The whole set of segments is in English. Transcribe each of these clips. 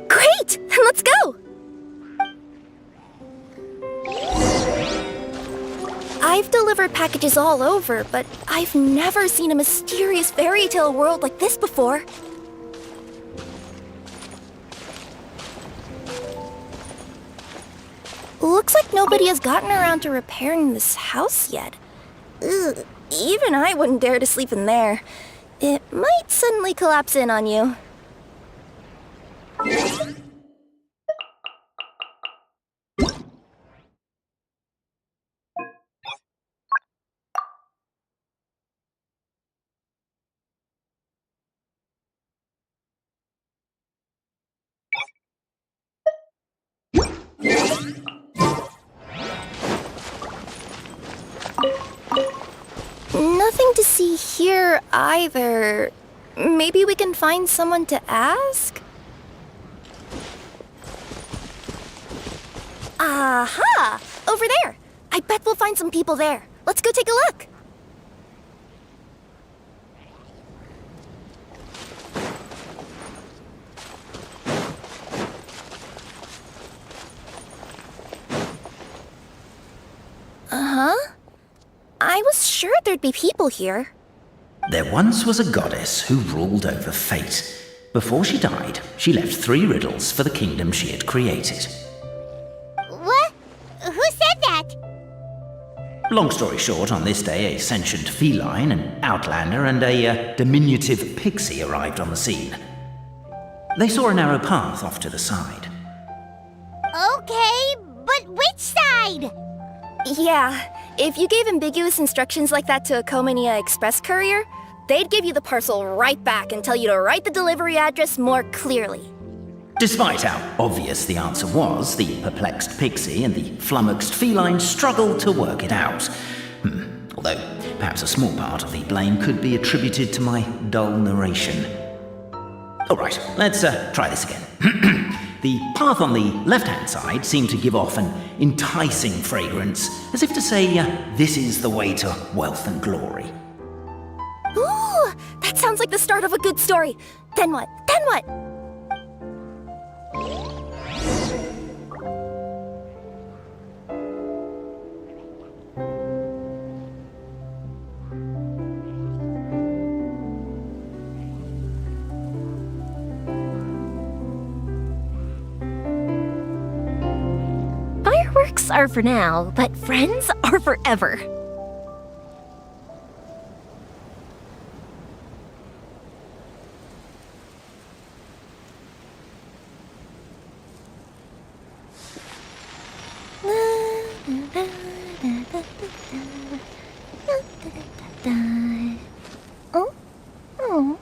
Great! Then let's go! I've delivered packages all over, but I've never seen a mysterious fairy tale world like this before. Looks like nobody has gotten around to repairing this house yet. Ugh, even I wouldn't dare to sleep in there. It might suddenly collapse in on you. Nothing to see here either. Maybe we can find someone to ask? Aha! Over there! I bet we'll find some people there. Let's go take a look. Uh-huh. I was sure there'd be people here. There once was a goddess who ruled over fate. Before she died, she left 3 riddles for the kingdom she had created. What? Who said that? Long story short, on this day, a sentient feline, an outlander, and a diminutive pixie arrived on the scene. They saw a narrow path off to the side. Okay, but which side? Yeah, if you gave ambiguous instructions like that to a Comania Express courier, they'd give you the parcel right back and tell you to write the delivery address more clearly. Despite how obvious the answer was, the perplexed pixie and the flummoxed feline struggled to work it out. Although, perhaps a small part of the blame could be attributed to my dull narration. Alright, let's try this again. The path on the left-hand side seemed to give off an enticing fragrance, as if to say, this is the way to wealth and glory. Ooh, that sounds like the start of a good story. Then what? Then what? Fireworks are for now, but friends are forever. Oh? Oh.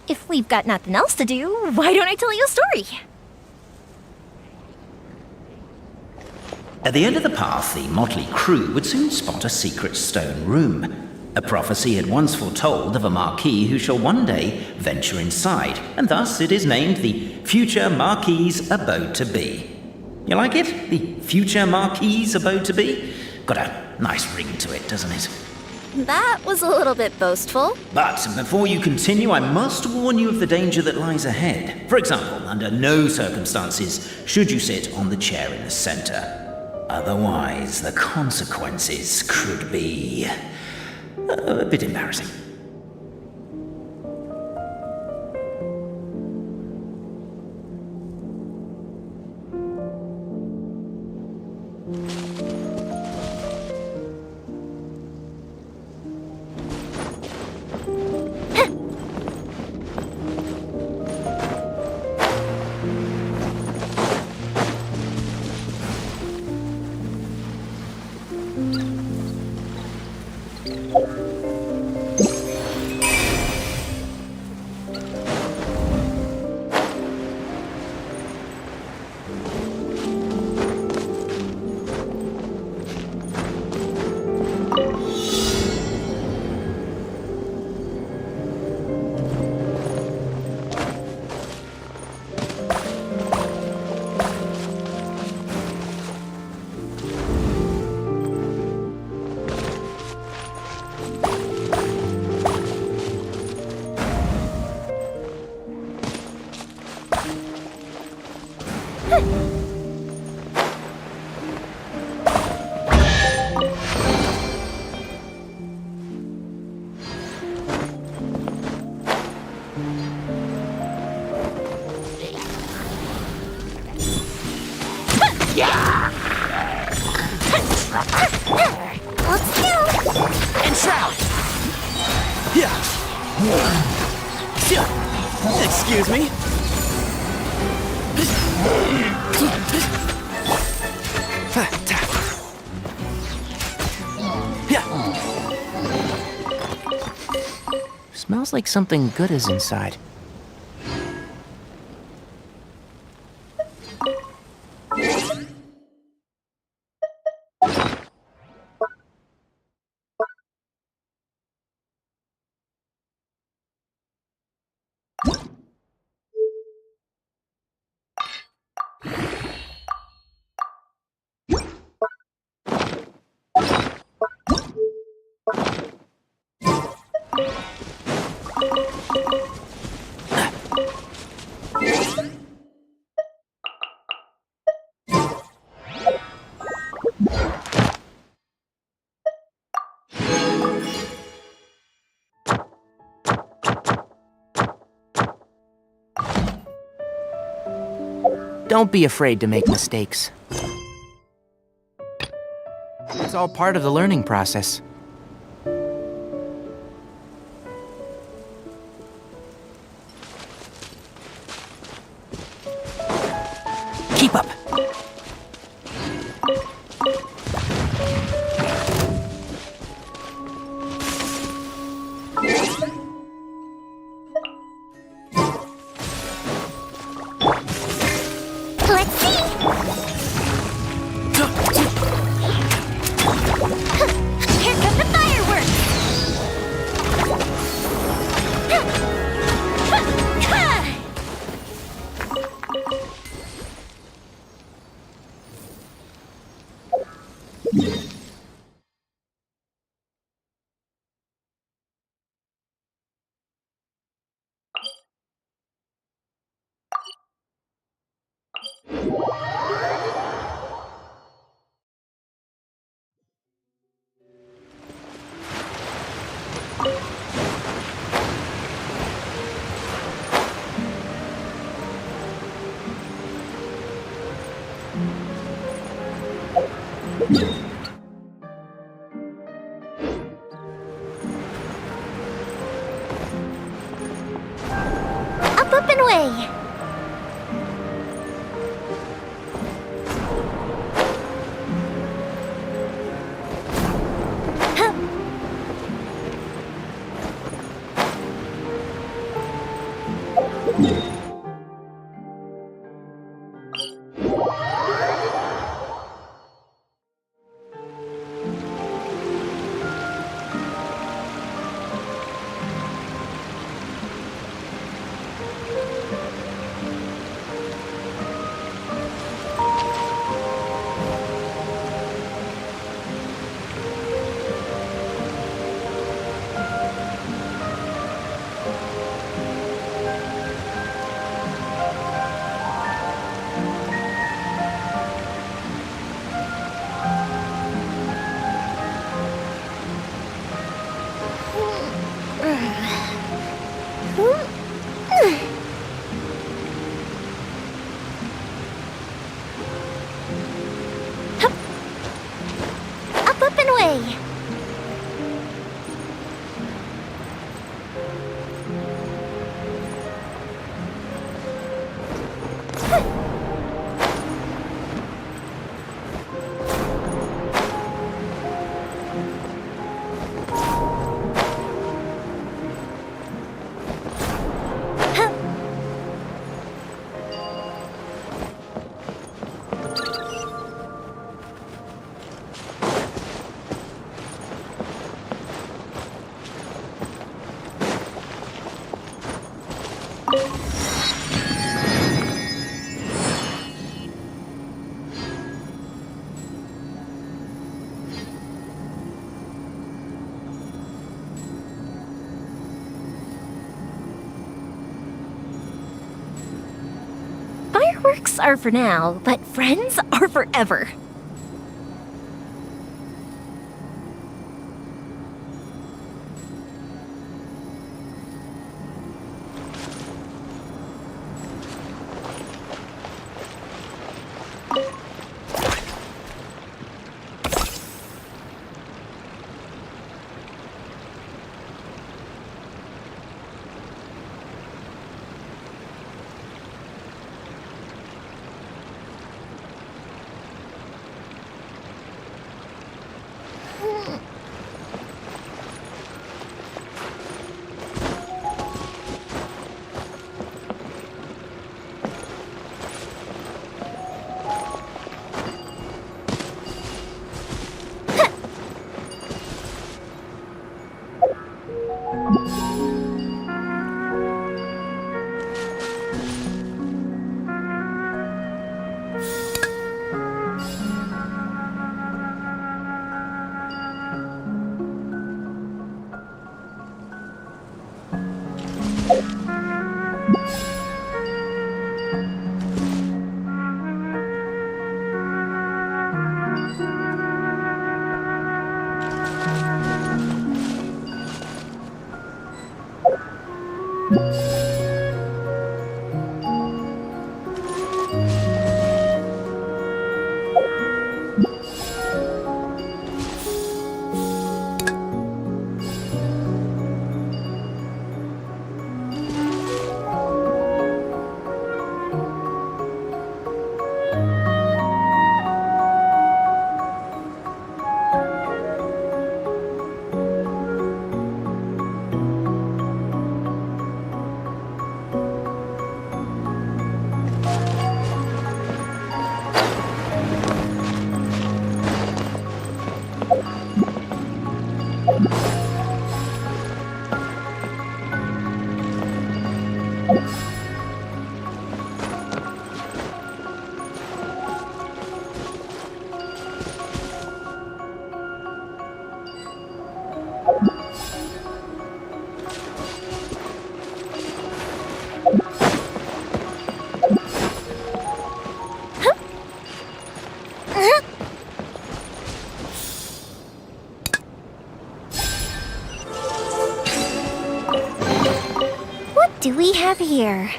If we've got nothing else to do, why don't I tell you a story? At the end of the path, the motley crew would soon spot a secret stone room. A prophecy had once foretold of a Marquis who shall one day venture inside, and thus it is named the Future Marquis's Abode to Be. You like it? The Future Marquis's Abode to Be? Got a nice ring to it, doesn't it? That was a little bit boastful. But before you continue, I must warn you of the danger that lies ahead. For example, under no circumstances should you sit on the chair in the center. Otherwise, the consequences could be a bit embarrassing. Let's do. Enshroud! Yeah. Excuse me? Smells like something good is inside. Don't be afraid to make mistakes. It's all part of the learning process. Keep up. Let's see. Here come the fireworks. Up and away. Up and away. Fireworks are for now, but friends are forever. What do we have here?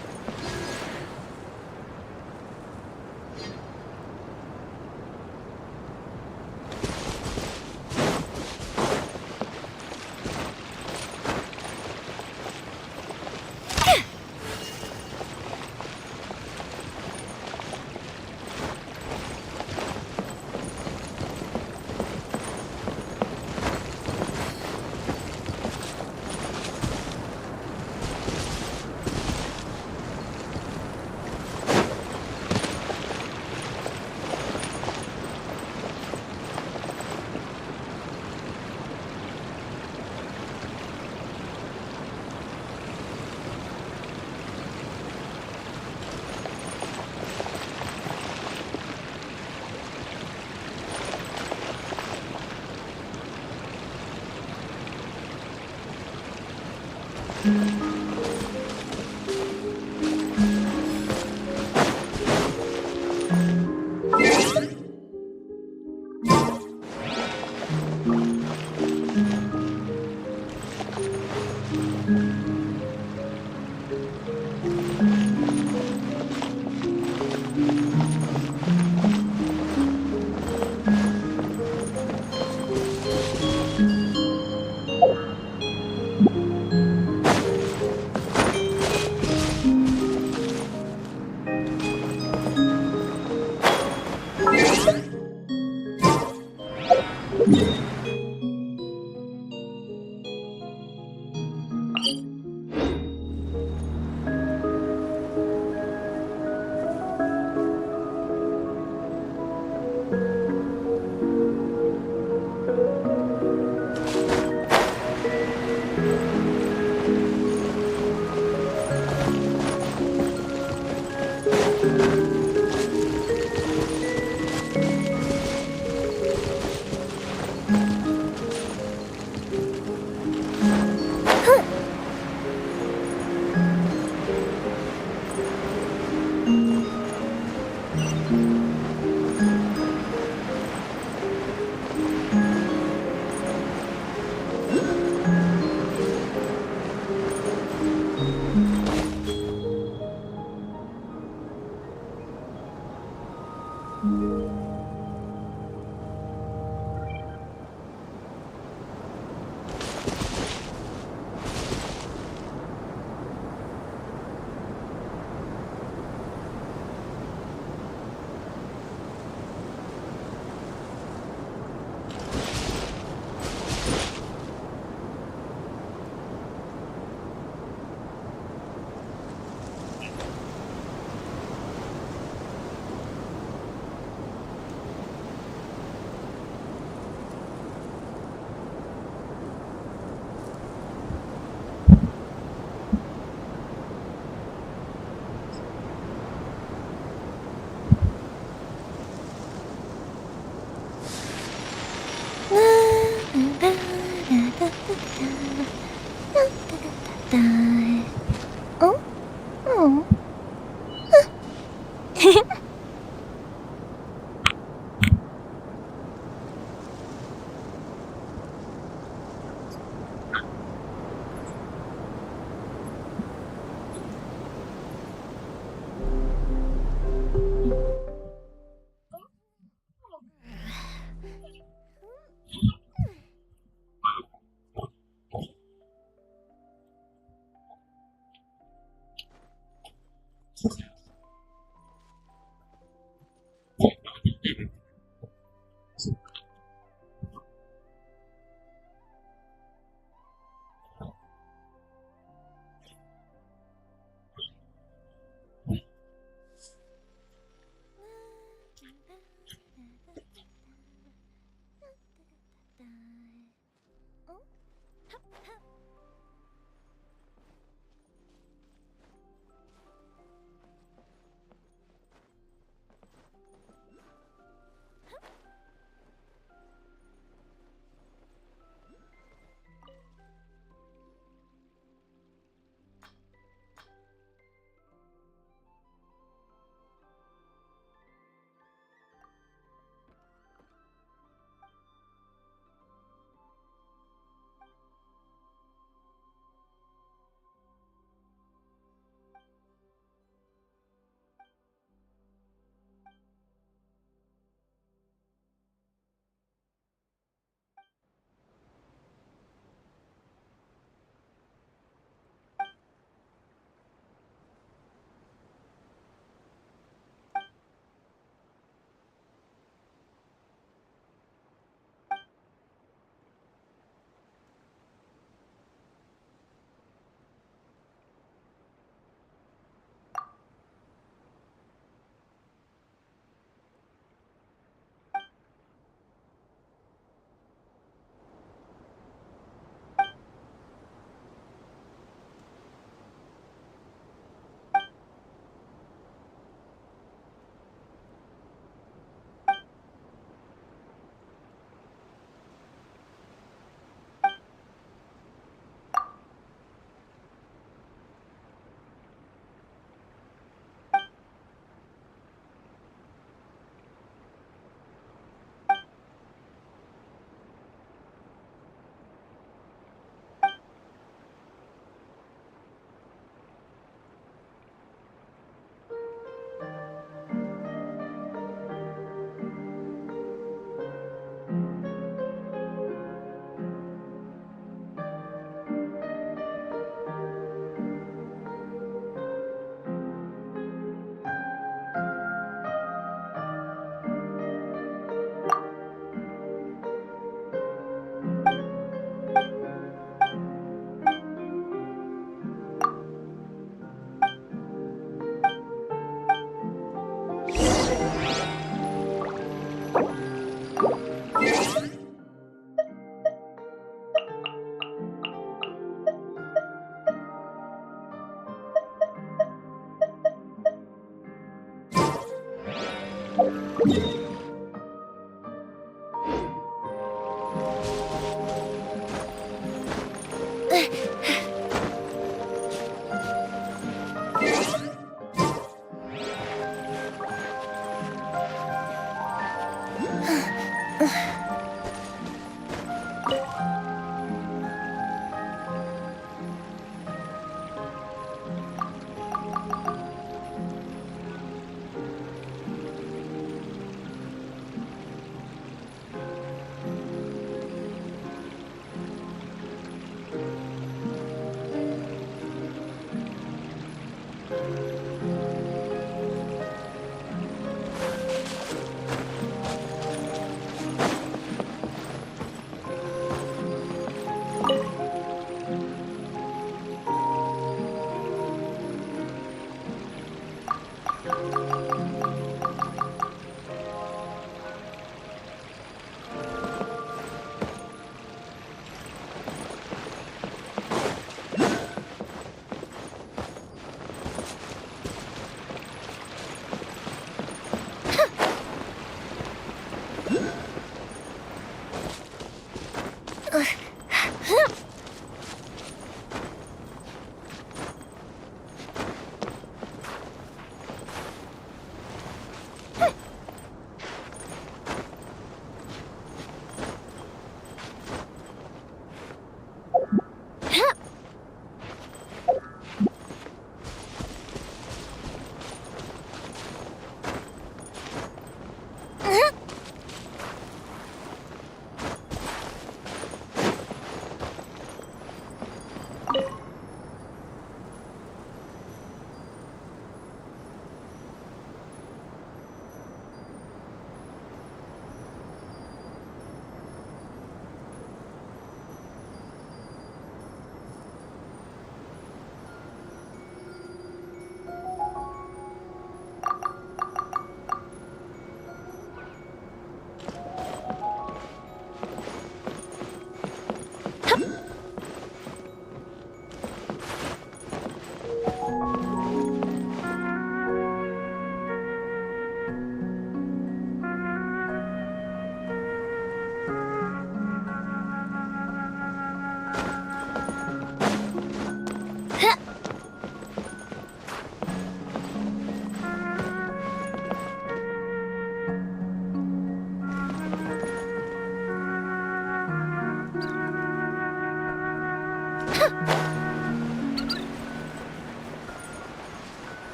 Oh? Oh.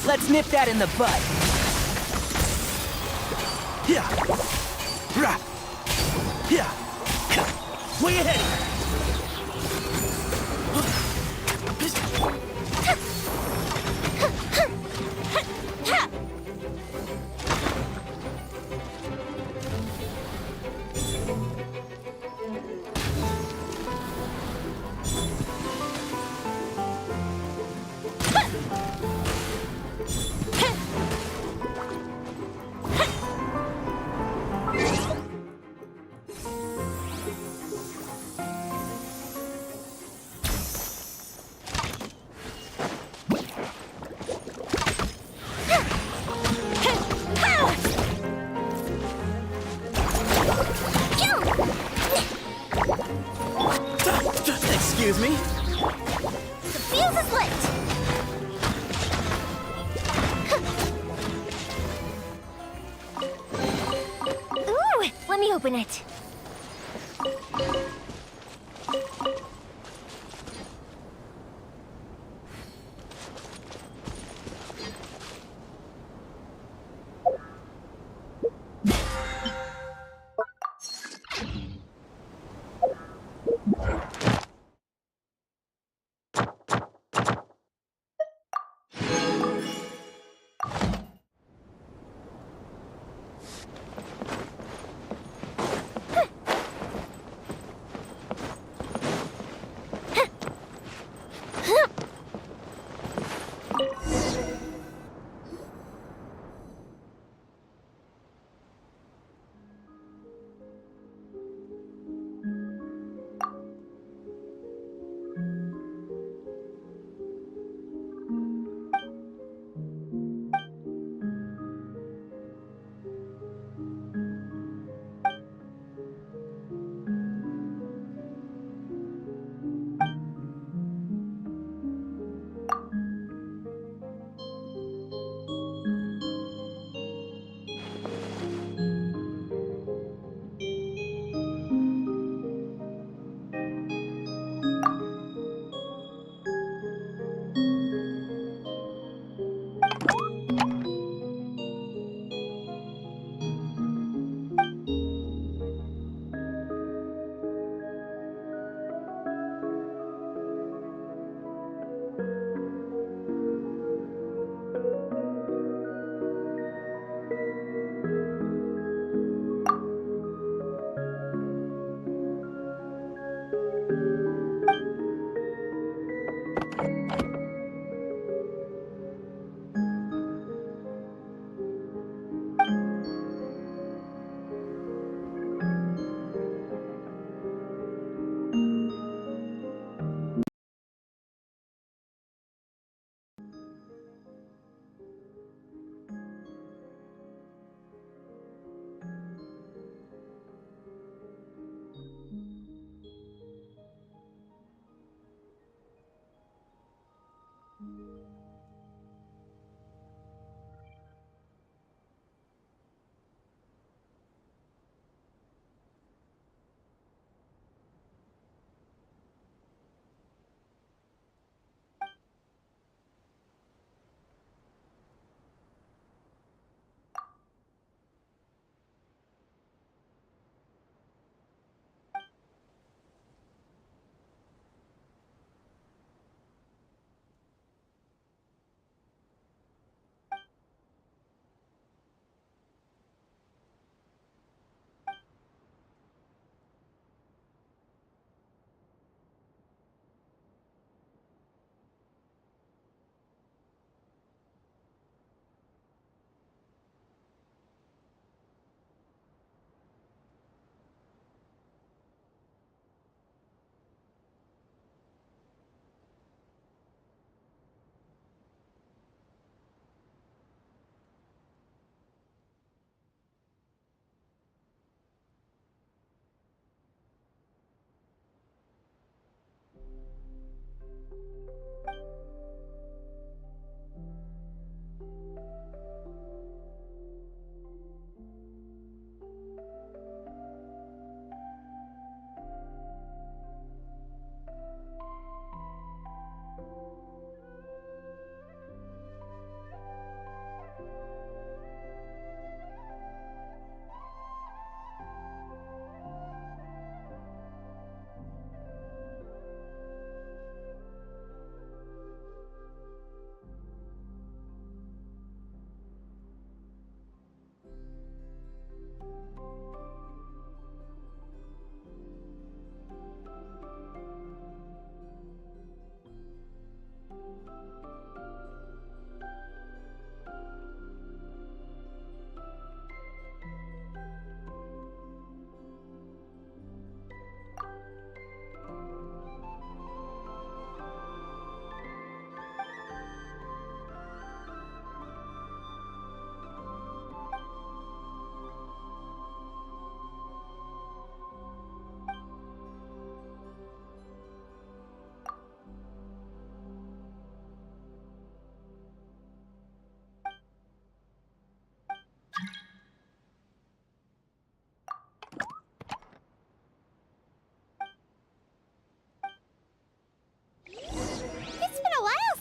Let's nip that in the bud. Yeah. Rah. Yeah. Way ahead. Excuse me? The fuse is lit! Ooh, let me open it.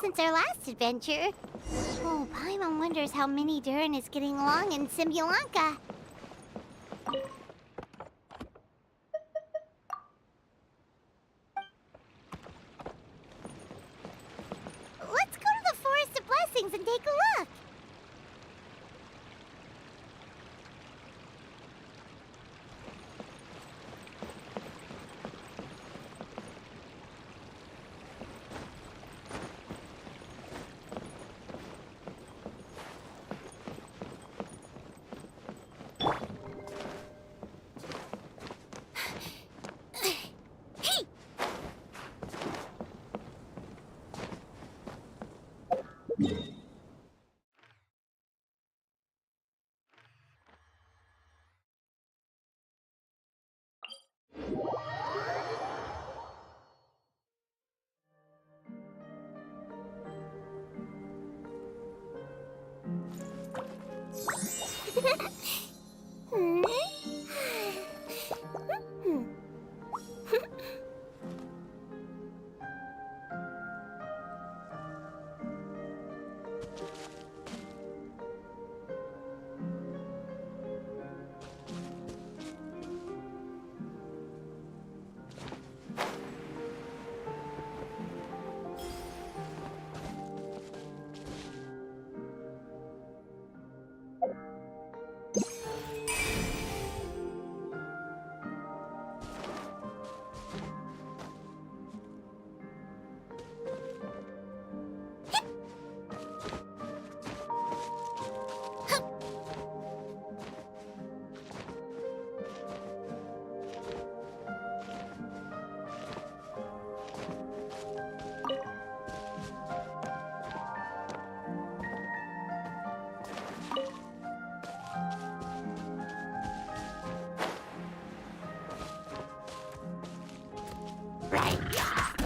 since our last adventure. Oh, Paimon wonders how Minnie Durin is getting along in Simbulanka. Let's go to the Forest of Blessings and take a look.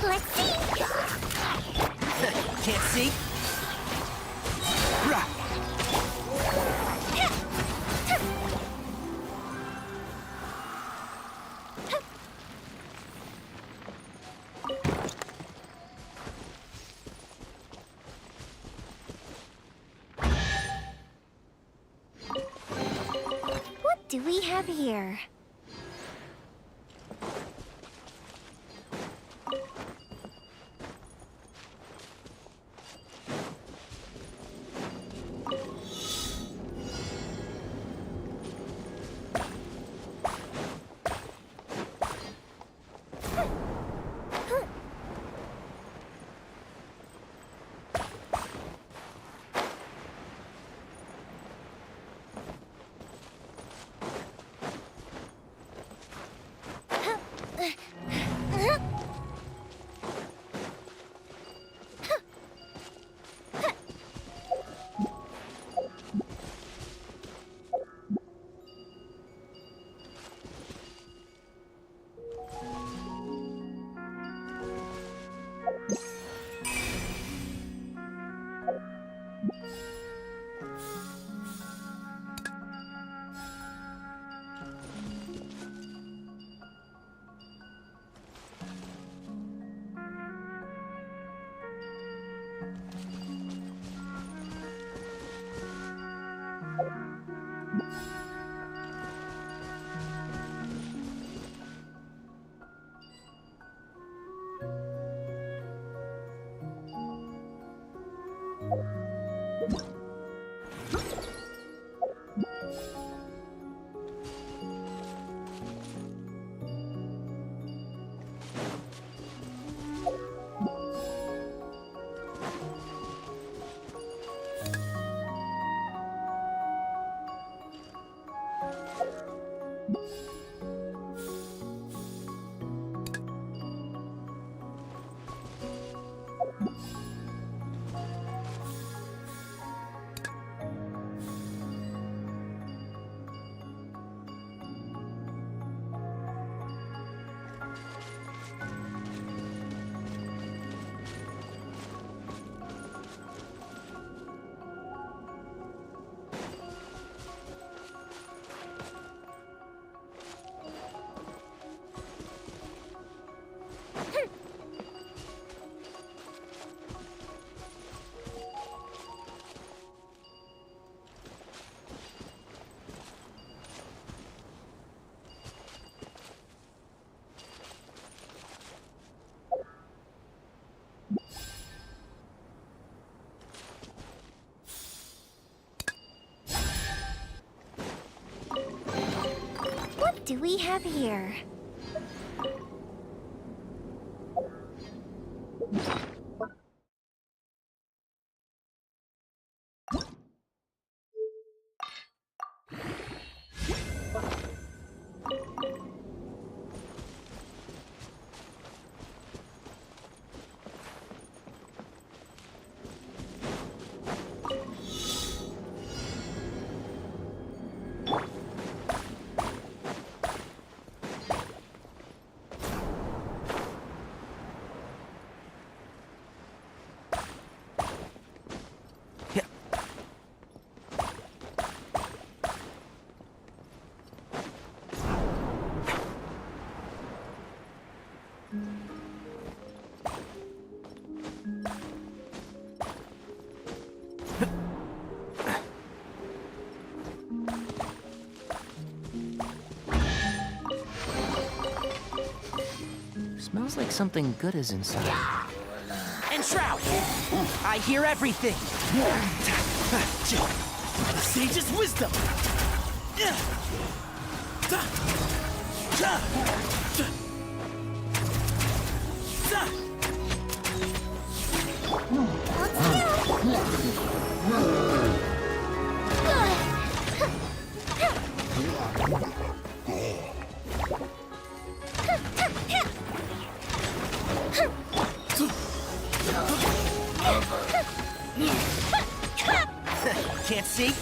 Let's see. Can't see? Rah! What do we have here? do we have here? Smells like something good is inside. And Shroud! I hear everything! Sage's wisdom! Can't see?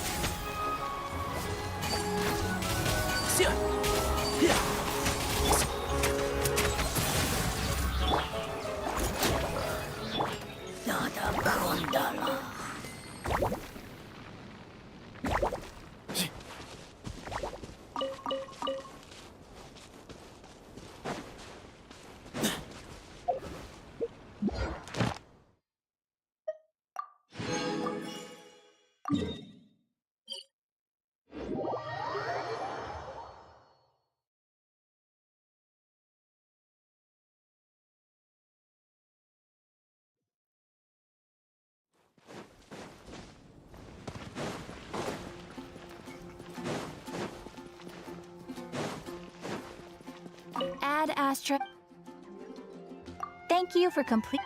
Ad Astra. Thank you for complete.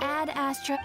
Ad Astra.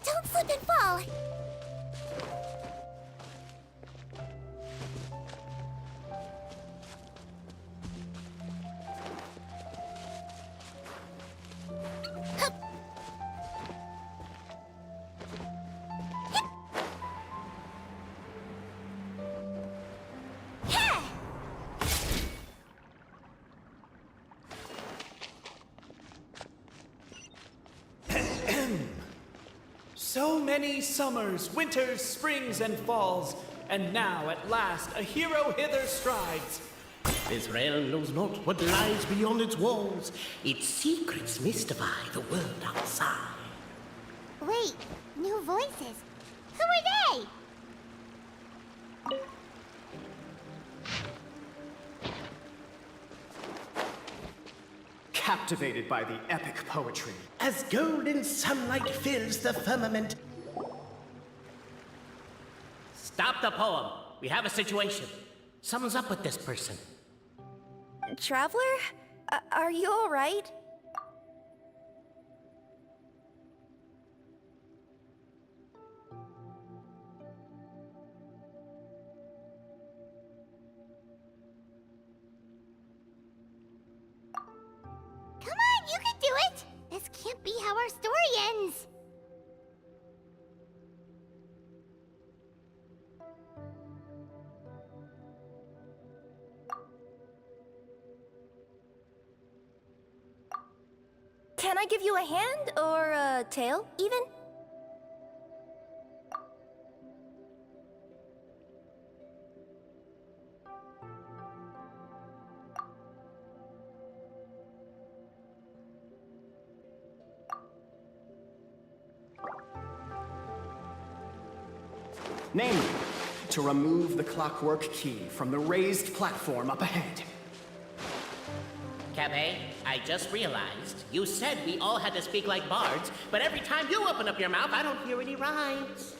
Don't slip and fall! So many summers, winters, springs, and falls, And now, at last, a hero hither strides. This realm knows not what lies beyond its walls. Its secrets mystify the world outside. Wait, new voices. Who are they? Captivated by the epic poetry. As golden sunlight fills the firmament. Stop the poem. We have a situation. Something's up with this person. Traveler? Are you alright? Come on, you can do it! This can't be how our story ends! Can I give you a hand or a tail, even? Namely, to remove the clockwork key from the raised platform up ahead. Cabe, I just realized you said we all had to speak like bards, but every time you open up your mouth, I don't hear any rhymes.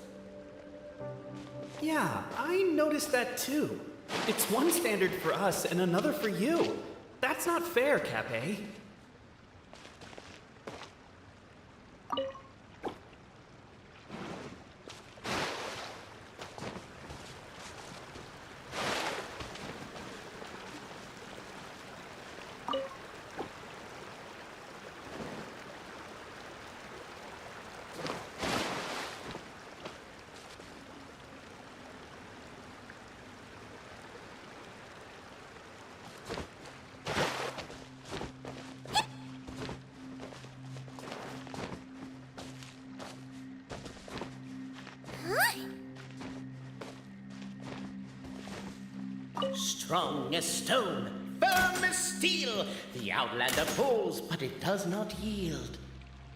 Yeah, I noticed that too. It's one standard for us and another for you. That's not fair, Cape. Strong as stone, firm as steel, the Outlander pulls, but it does not yield.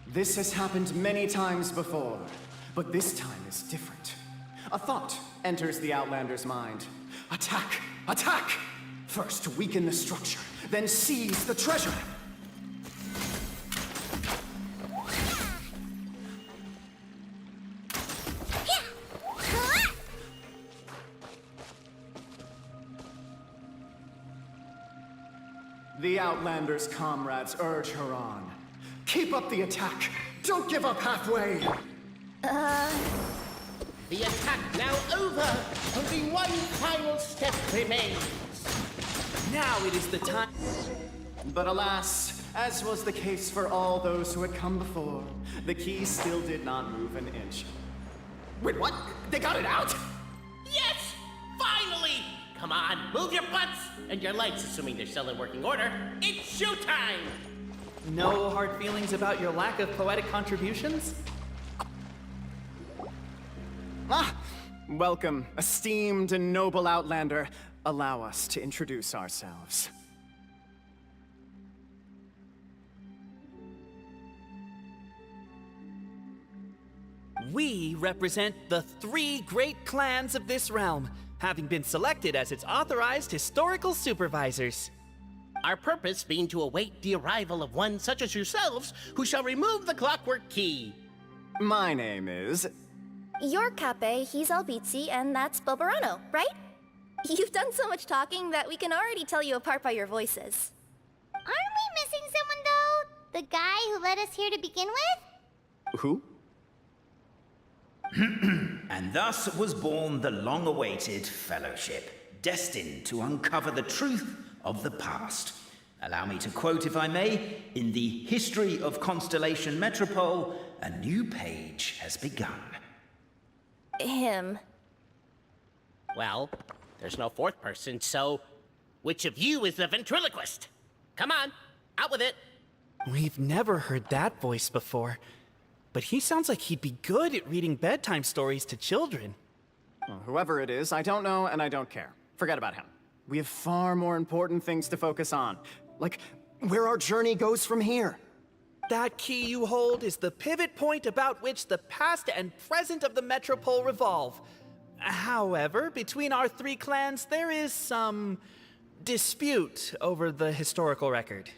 This has happened many times before, but this time is different. A thought enters the Outlander's mind. Attack! Attack! First weaken the structure, then seize the treasure! The Outlander's comrades urge her on. Keep up the attack! Don't give up halfway! The attack now over! Only one final step remains. Now it is the time. But alas, as was the case for all those who had come before, the key still did not move an inch. Wait, what? They got it out? Yes! Finally! Come on, move your butts! And your legs, assuming they're still in working order. It's showtime! No hard feelings about your lack of poetic contributions? Ah! Welcome, esteemed and noble Outlander. Allow us to introduce ourselves. We represent the 3 great clans of this realm, having been selected as its authorized historical supervisors. Our purpose being to await the arrival of one such as yourselves who shall remove the clockwork key. My name is... You're Cape, he's Albizzi, and that's Bobarano, right? You've done so much talking that we can already tell you apart by your voices. Aren't we missing someone, though? The guy who led us here to begin with? Who? And thus was born the long-awaited Fellowship, destined to uncover the truth of the past. Allow me to quote, if I may, in the history of Constellation Metropole, a new page has begun. Him. Well, there's no fourth person, so which of you is the ventriloquist? Come on, out with it. We've never heard that voice before, but he sounds like he'd be good at reading bedtime stories to children. Well, whoever it is, I don't know and I don't care. Forget about him. We have far more important things to focus on. Like, where our journey goes from here. That key you hold is the pivot point about which the past and present of the Metropole revolve. However, between our three clans, there is some dispute over the historical record.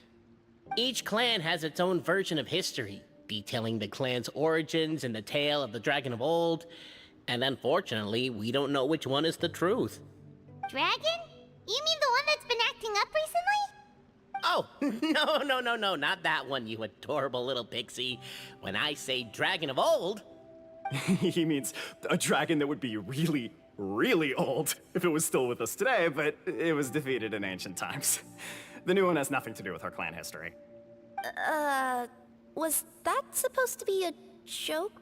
Each clan has its own version of history, detailing the clan's origins and the tale of the Dragon of Old. And unfortunately, we don't know which one is the truth. Dragon? You mean the one that's been acting up recently? Oh, no, not that one, you adorable little pixie. When I say Dragon of Old, He means a dragon that would be really, really old if it was still with us today, but it was defeated in ancient times. The new one has nothing to do with our clan history. Was that supposed to be a joke?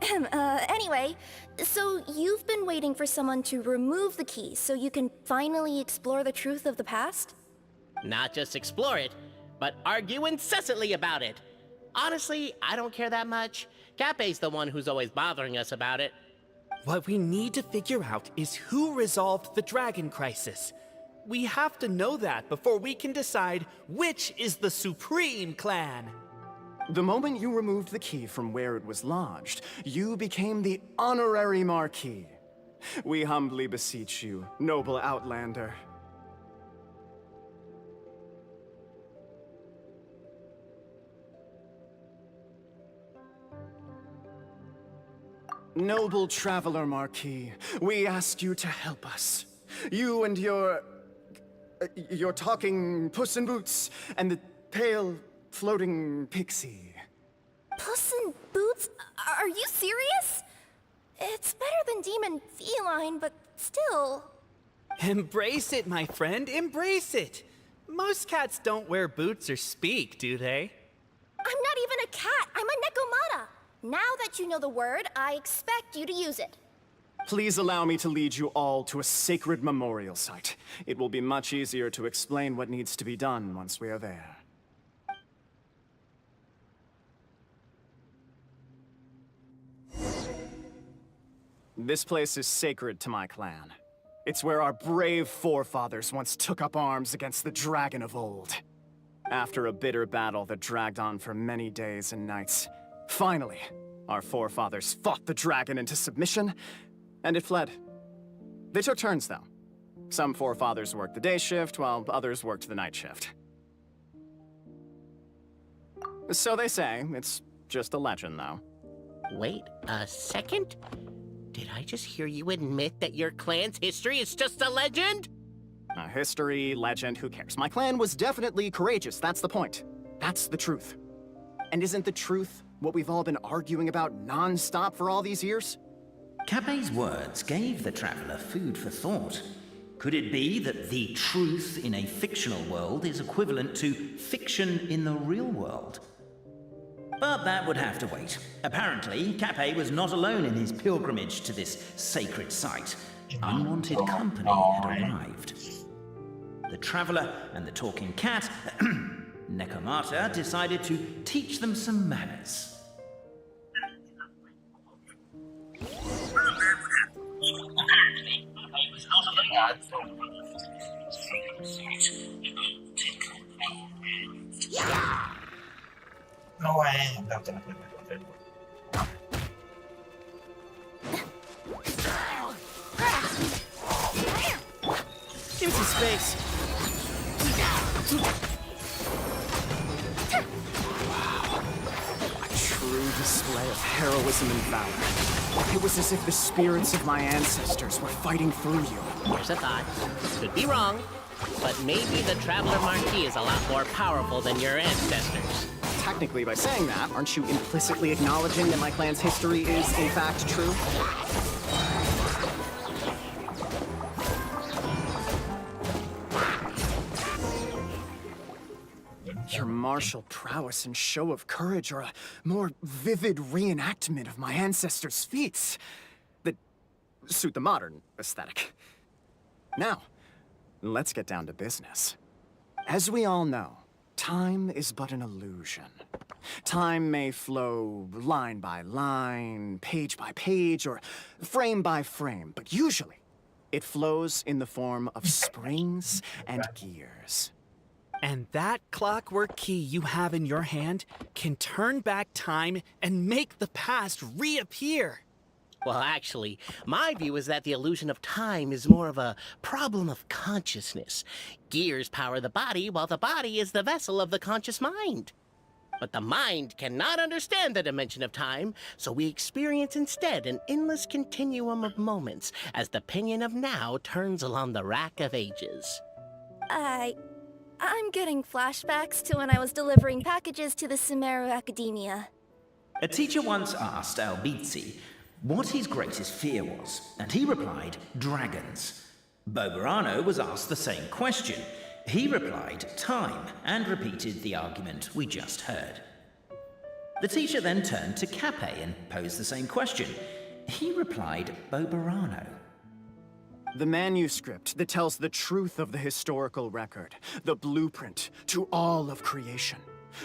Anyway, so you've been waiting for someone to remove the key so you can finally explore the truth of the past? not just explore it, but argue incessantly about it. Honestly, I don't care that much. Cape's the one who's always bothering us about it. What we need to figure out is who resolved the dragon crisis. We have to know that before we can decide which is the supreme clan. The moment you removed the key from where it was lodged, you became the honorary Marquis. We humbly beseech you, noble Outlander. Noble Traveler Marquis, we ask you to help us. You and your talking Puss in Boots and the pale floating pixie. Puss in Boots? Are you serious? It's better than Demon Feline, but still. Embrace it, my friend, embrace it. Most cats don't wear boots or speak, do they? I'm not even a cat, I'm a Nekomata. Now that you know the word, I expect you to use it. Please allow me to lead you all to a sacred memorial site. It will be much easier to explain what needs to be done once we are there. This place is sacred to my clan. It's where our brave forefathers once took up arms against the Dragon of Old. After a bitter battle that dragged on for many days and nights, finally, our forefathers fought the dragon into submission, and it fled. They took turns, though. Some forefathers worked the day shift, while others worked the night shift. So they say. It's just a legend, though. Wait a second? Did I just hear you admit that your clan's history is just a legend? History, legend, who cares? My clan was definitely courageous, that's the point. That's the truth. And isn't the truth what we've all been arguing about non-stop for all these years? Cape's words gave the traveler food for thought. Could it be that the truth in a fictional world is equivalent to fiction in the real world? But that would have to wait. Apparently, Cape was not alone in his pilgrimage to this sacred site. Unwanted company had arrived. The traveler and the talking cat, Nekomata, decided to teach them some manners. No way. No. Give me some space. A true display of heroism and valor. It was as if the spirits of my ancestors were fighting through you. Here's a thought. Could be wrong, but maybe the Traveler Marquis is a lot more powerful than your ancestors. Technically, by saying that, aren't you implicitly acknowledging that my clan's history is, in fact, true? Your martial prowess and show of courage are a more vivid reenactment of my ancestors' feats that suit the modern aesthetic. Now, let's get down to business. As we all know, time is but an illusion. Time may flow line by line, page by page, or frame by frame, but usually it flows in the form of springs and gears. And that clockwork key you have in your hand can turn back time and make the past reappear. Well, actually, my view is that the illusion of time is more of a problem of consciousness. Gears power the body, while the body is the vessel of the conscious mind. But the mind cannot understand the dimension of time, so we experience instead an endless continuum of moments as the pinion of now turns along the rack of ages. I'm getting flashbacks to when I was delivering packages to the Sumeru Academia. A teacher once asked Albizzi what his greatest fear was, and he replied, dragons. Bobarano was asked the same question. He replied, time, and repeated the argument we just heard. The teacher then turned to Cape and posed the same question. He replied, Bobarano. The manuscript that tells the truth of the historical record, the blueprint to all of creation,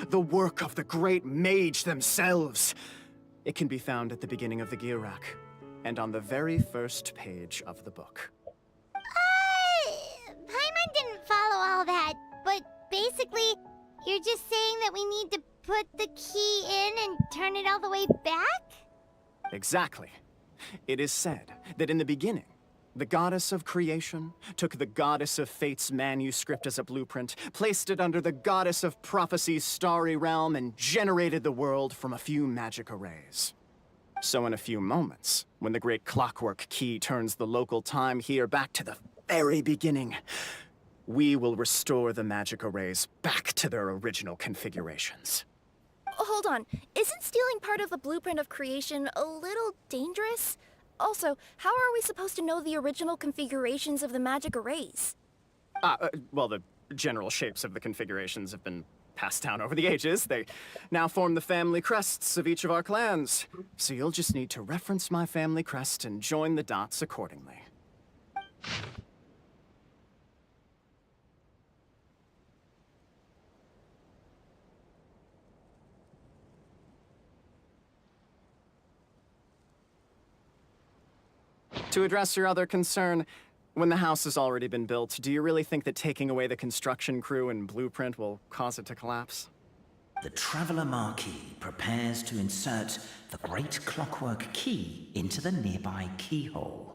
the work of the great mage themselves. It can be found at the beginning of the Girac, and on the very first page of the book. Paimon didn't follow all that, but basically, you're just saying that we need to put the key in and turn it all the way back? Exactly. It is said that in the beginning, the goddess of creation took the goddess of fate's manuscript as a blueprint, placed it under the goddess of prophecy's starry realm, and generated the world from a few magic arrays. So in a few moments, when the great clockwork key turns the local time here back to the very beginning, we will restore the magic arrays back to their original configurations. Hold on, isn't stealing part of the blueprint of creation a little dangerous? Also, how are we supposed to know the original configurations of the magic arrays? Well, the general shapes of the configurations have been passed down over the ages. They now form the family crests of each of our clans. So you'll just need to reference my family crest and join the dots accordingly. To address your other concern, when the house has already been built, do you really think that taking away the construction crew and blueprint will cause it to collapse? The Traveller Marquis prepares to insert the great clockwork key into the nearby keyhole.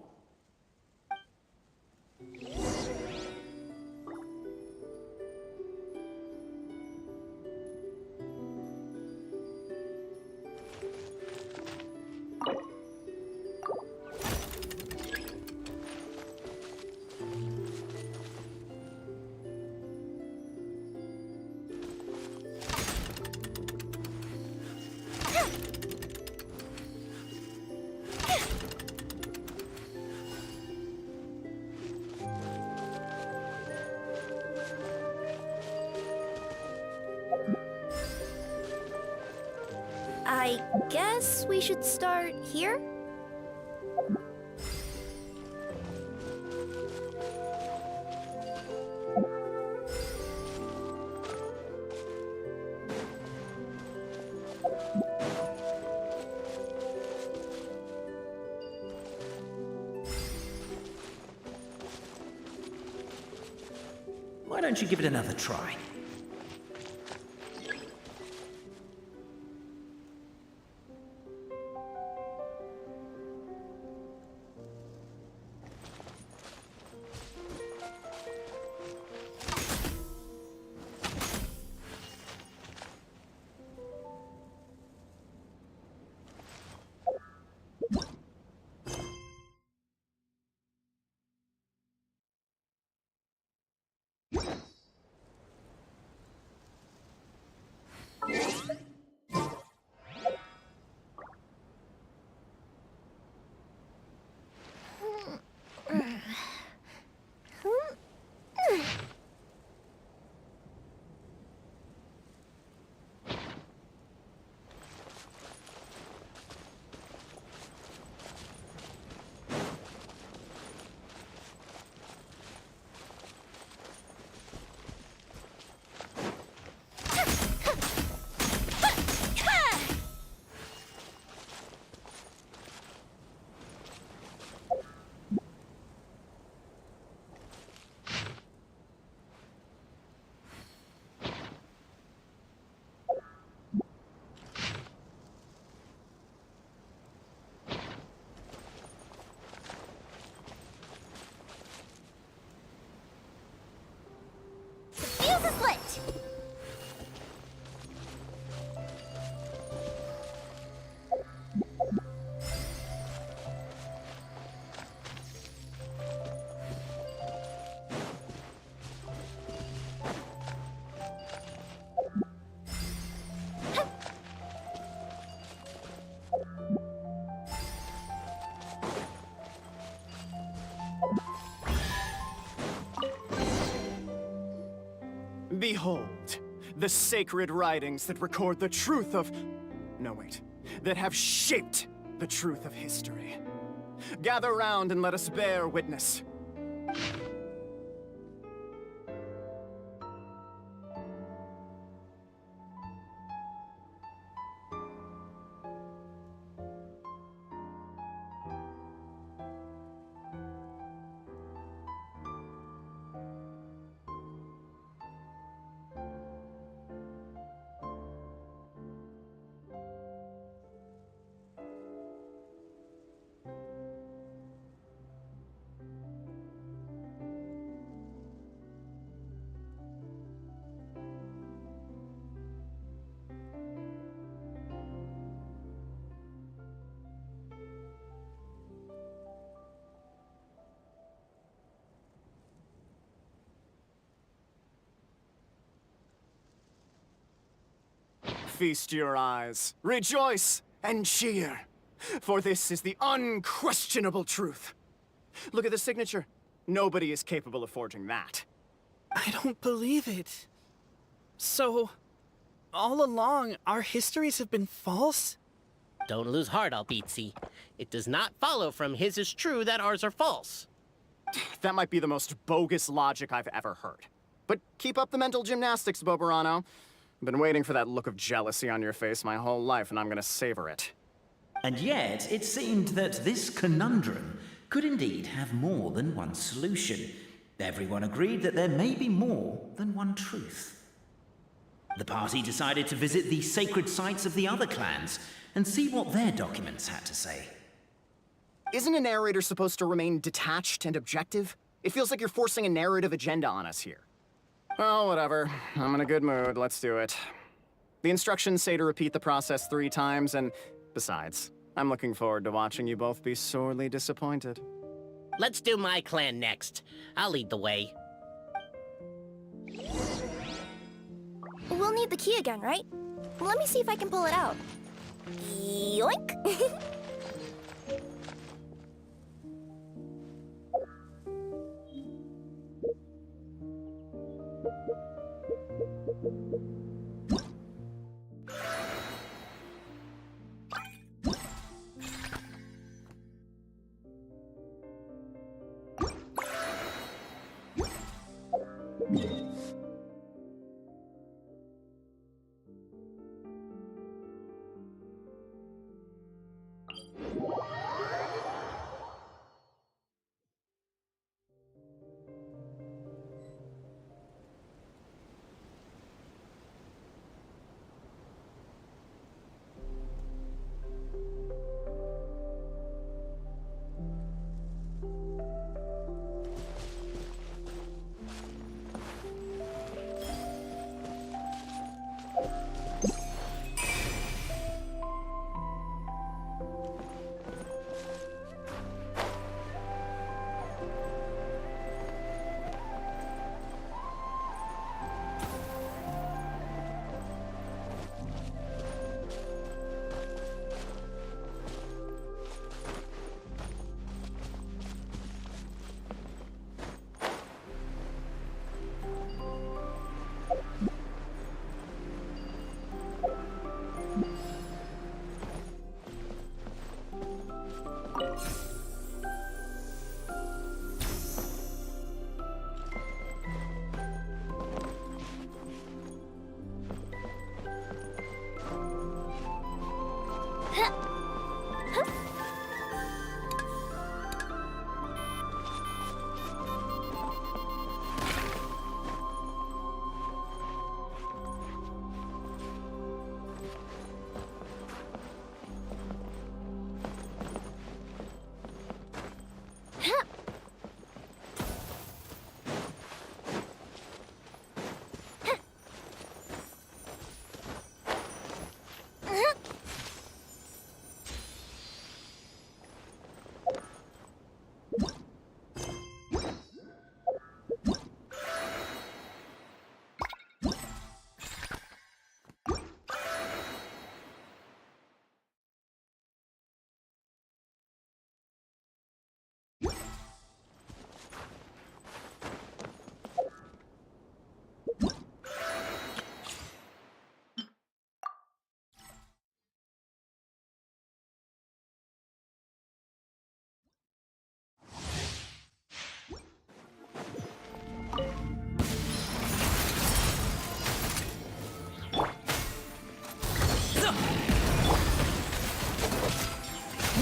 I guess we should start here? Why don't you give it another try? Behold, the sacred writings that record the truth of... No, wait. That have shaped the truth of history. Gather round and let us bear witness. Feast your eyes, rejoice, and cheer, for this is the unquestionable truth. Look at the signature. Nobody is capable of forging that. I don't believe it. So, all along, our histories have been false? Don't lose heart, Albizzi. It does not follow from his is true that ours are false. That might be the most bogus logic I've ever heard. But keep up the mental gymnastics, Boberano. I've been waiting for that look of jealousy on your face my whole life, and I'm gonna savor it. And yet, it seemed that this conundrum could indeed have more than one solution. Everyone agreed that there may be more than one truth. The party decided to visit the sacred sites of the other clans and see what their documents had to say. Isn't a narrator supposed to remain detached and objective? It feels like you're forcing a narrative agenda on us here. Well, whatever. I'm in a good mood. Let's do it. The instructions say to repeat the process 3 times, and besides, I'm looking forward to watching you both be sorely disappointed. Let's do my clan next. I'll lead the way. We'll need the key again, right? Let me see if I can pull it out. Yoink!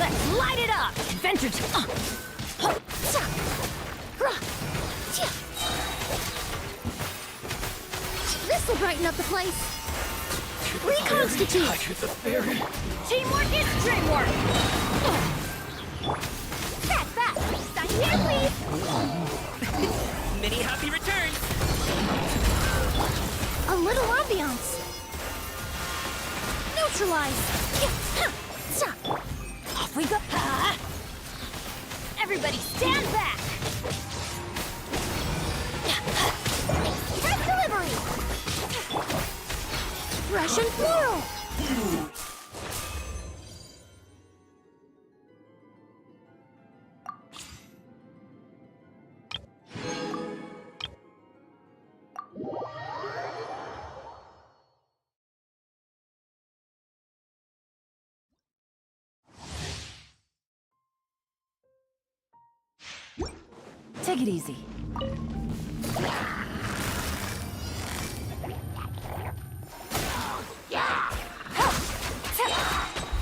Let's light it up! Adventure This'll brighten up the place. Reconstitute. Teamwork is dreamwork! That's that. Sign here, please. Many happy returns. A little ambiance. Neutralize. Off we go! Everybody stand back! Test delivery. Russian floral. Take it easy.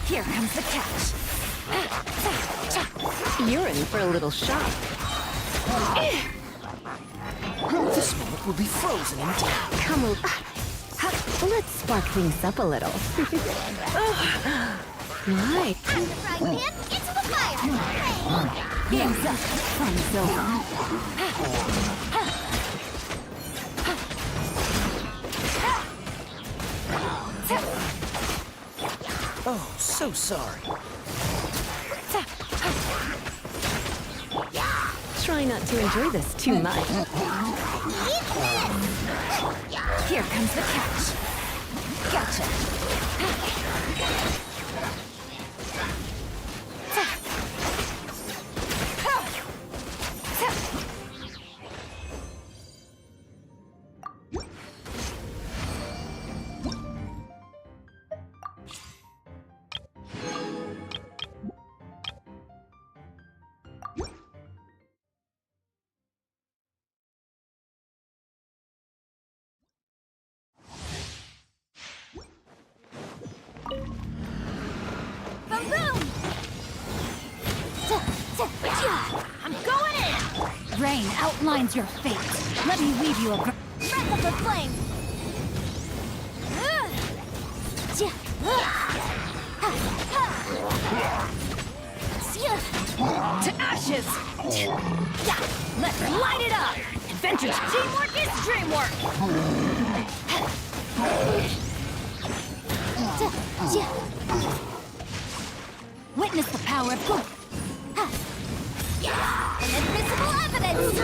Here comes the catch. You're in for a little shock. This moment will be frozen in time. Come on. Let's spark things up a little. Right. Out of the frying pan, into the fire. Game's up. Fun's over. Oh, so sorry. Try not to enjoy this too much. Here comes the catch. Gotcha. I'm going in. Rain outlines your fate. Let me weave you a Breath of the flame. to ashes. Let's light it up. Adventure teamwork is dreamwork. Witness the power of good. Invisible evidence.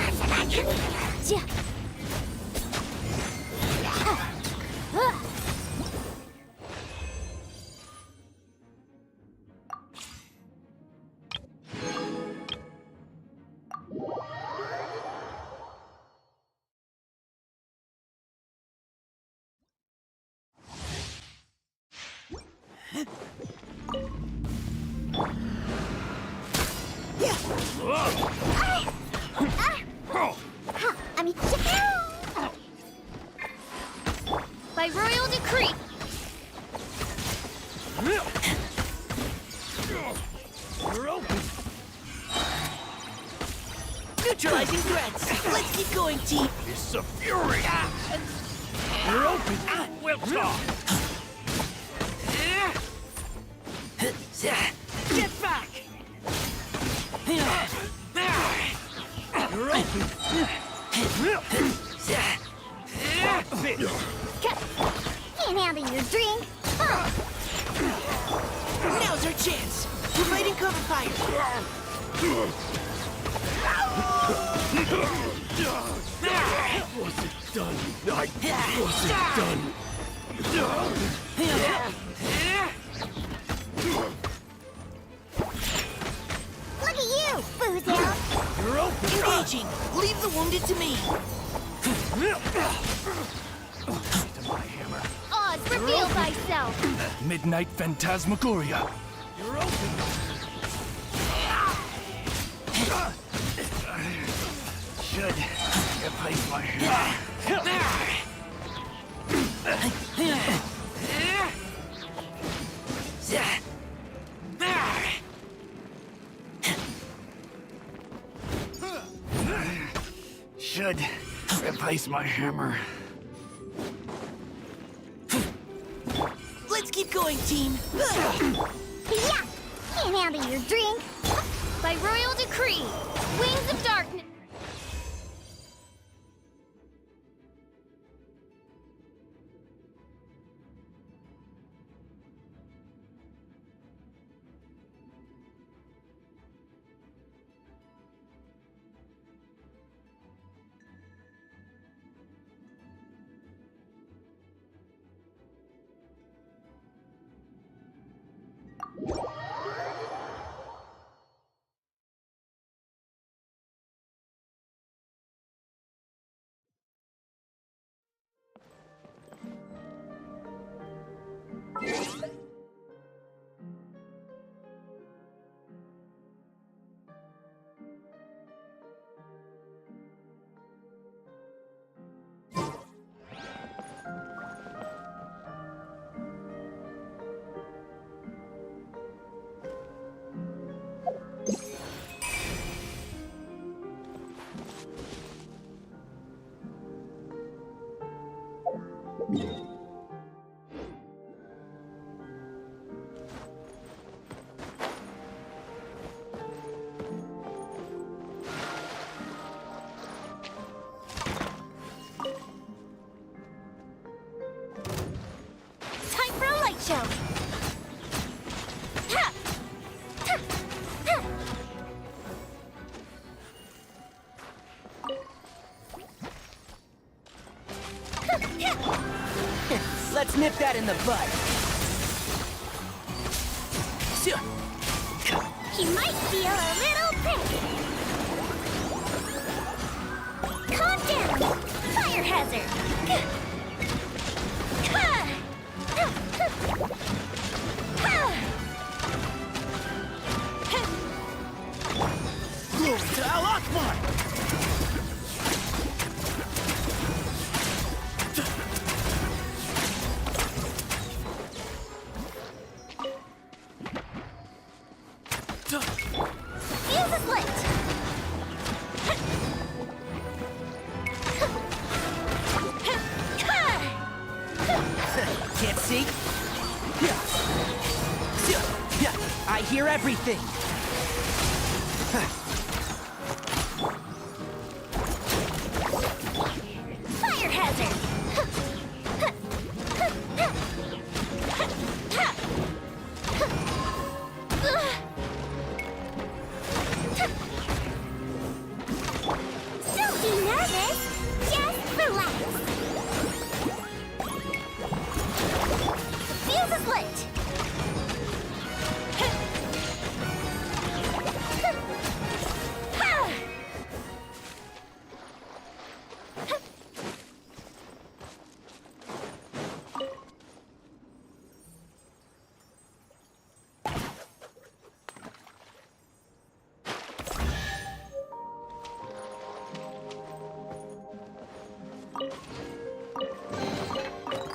By royal decree. You're open. Neutralizing threats. Let's keep going, team. It's a fury! You're open! We'll talk! Get back! You're open! Can't handle your drink. Now's our chance. We're fighting cover fire. Wasn't done! I wasn't done! Look at you, Boozle. You're open! Engaging. Leave the wounded to me. To my hammer. Oz, reveal thyself. Midnight Phantasmagoria! You're open! Should replace my hammer. should replace my hammer. Let's keep going, team. Yeah! Can't handle your drink. By royal decree, Wings of Darkness. Time for a light show. Ha! Ha! Ha! Let's nip that in the bud. He might feel a little prick. Calm down. Fire hazard. Glory to Al Akbar! Fuse is lit. Can't see? I hear everything. Fire hazard. Don't be nervous. Just relax. Fuse is lit.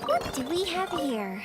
What do we have here?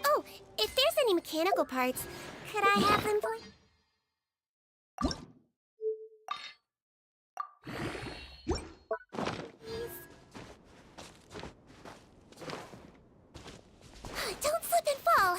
Oh, if there's any mechanical parts, could I have them, please? Don't slip and fall!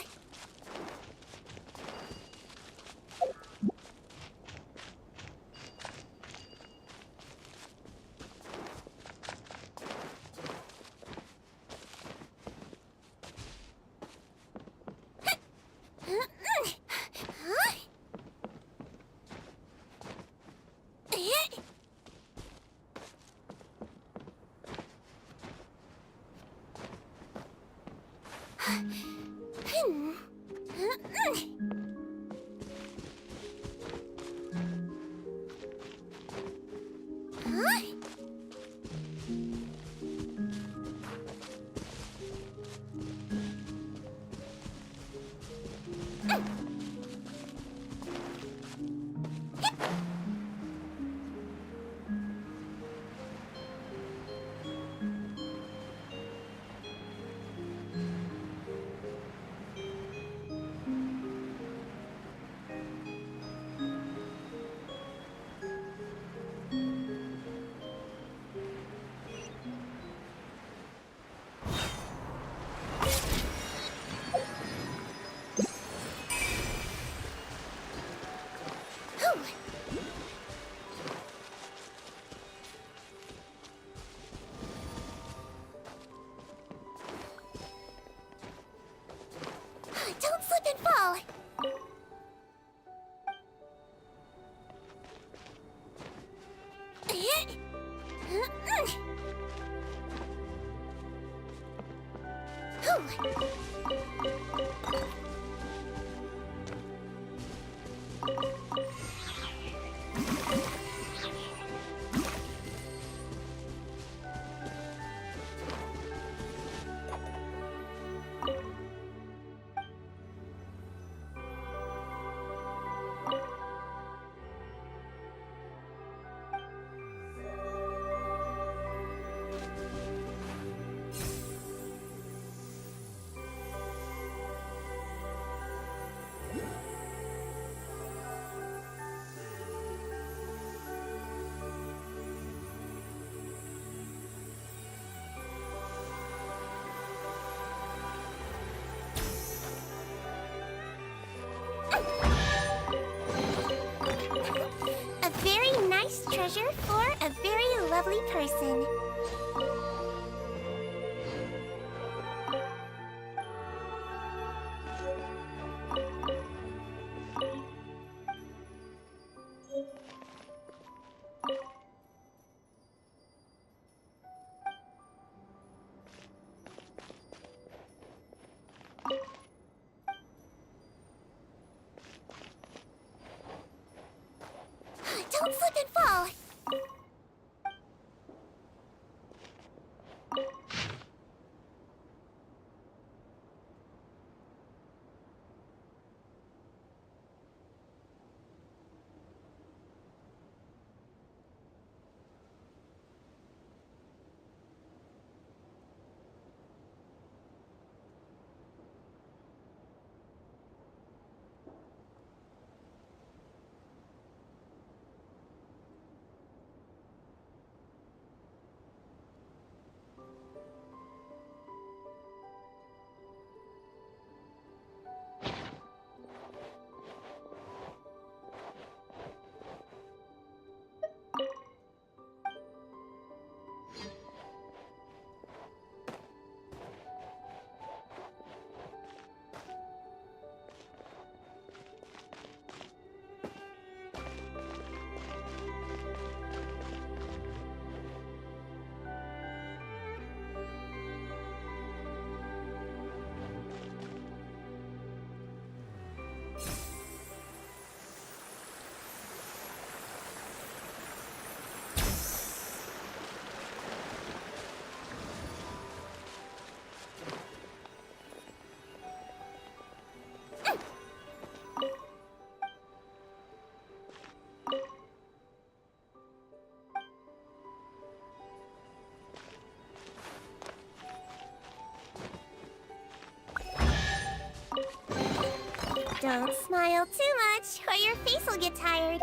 Don't slip and fall! A very nice treasure for a very lovely person. Don't smile too much, or your face will get tired.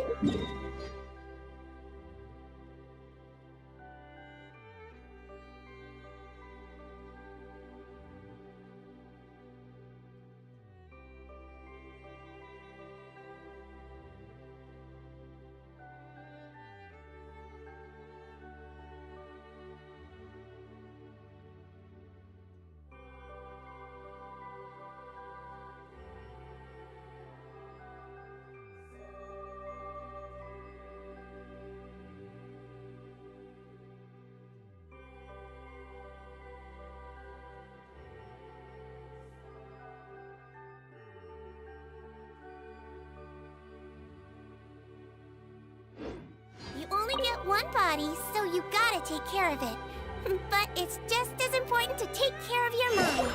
You only get one body, so you gotta take care of it. But it's just as important to take care of your mind.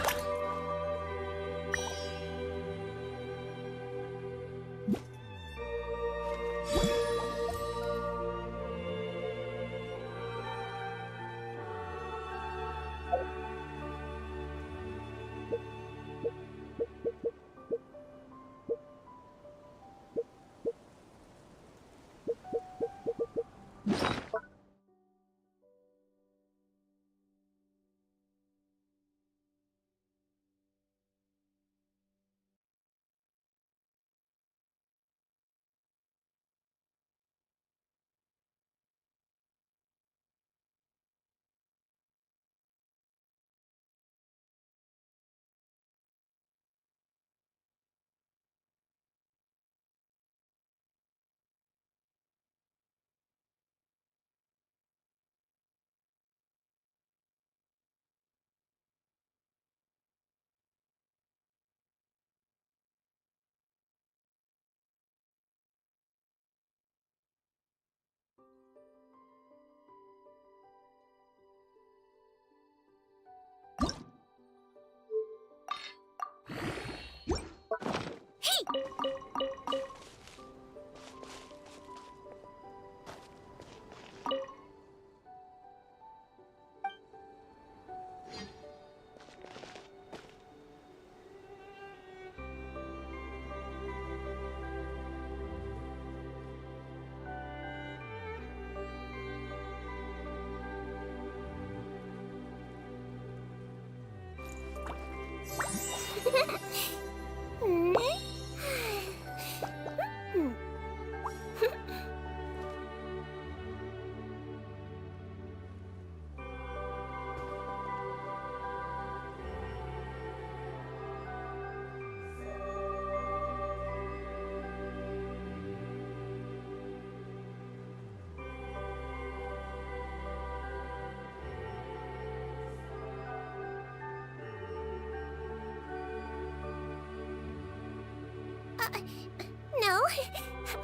No,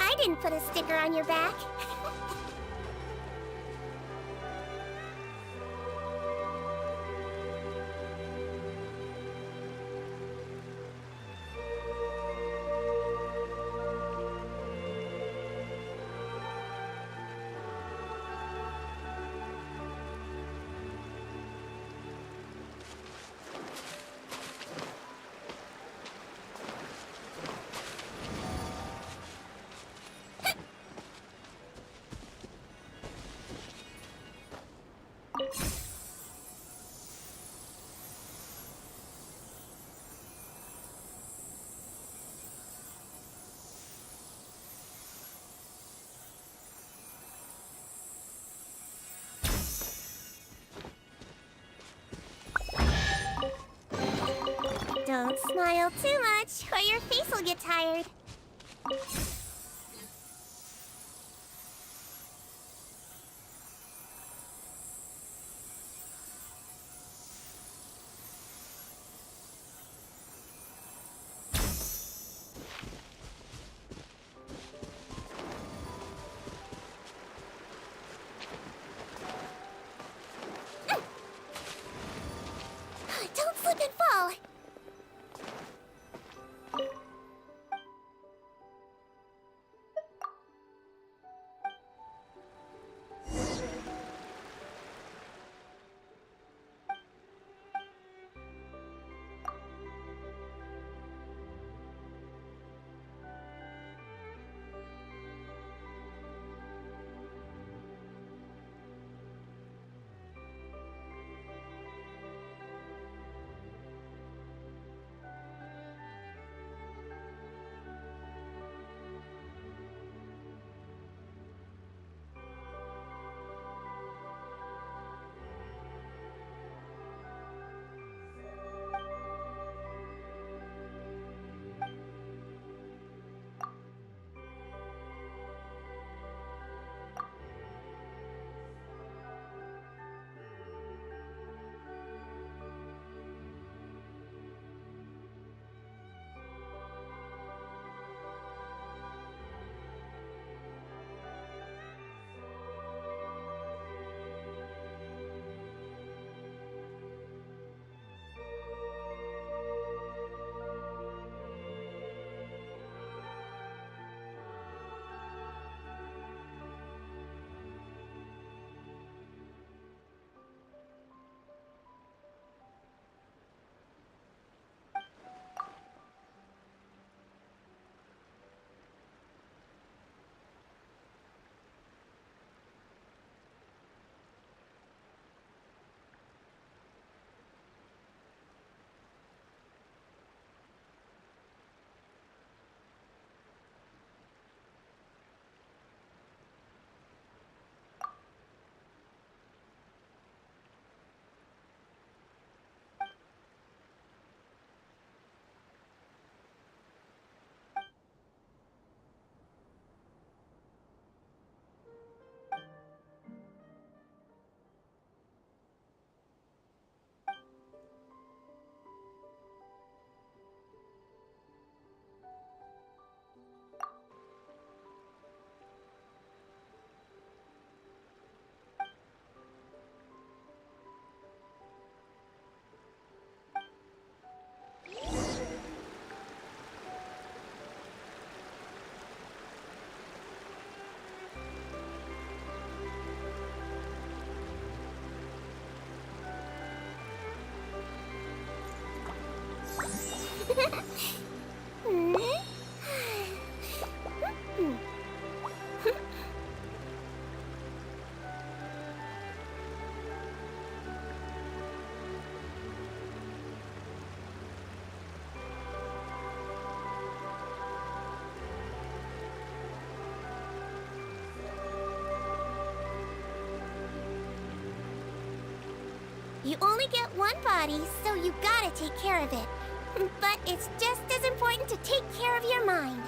I didn't put a sticker on your back. Don't smile too much, or your face will get tired. Don't slip and fall. You only get one body, so you gotta take care of it. But it's just as important to take care of your mind.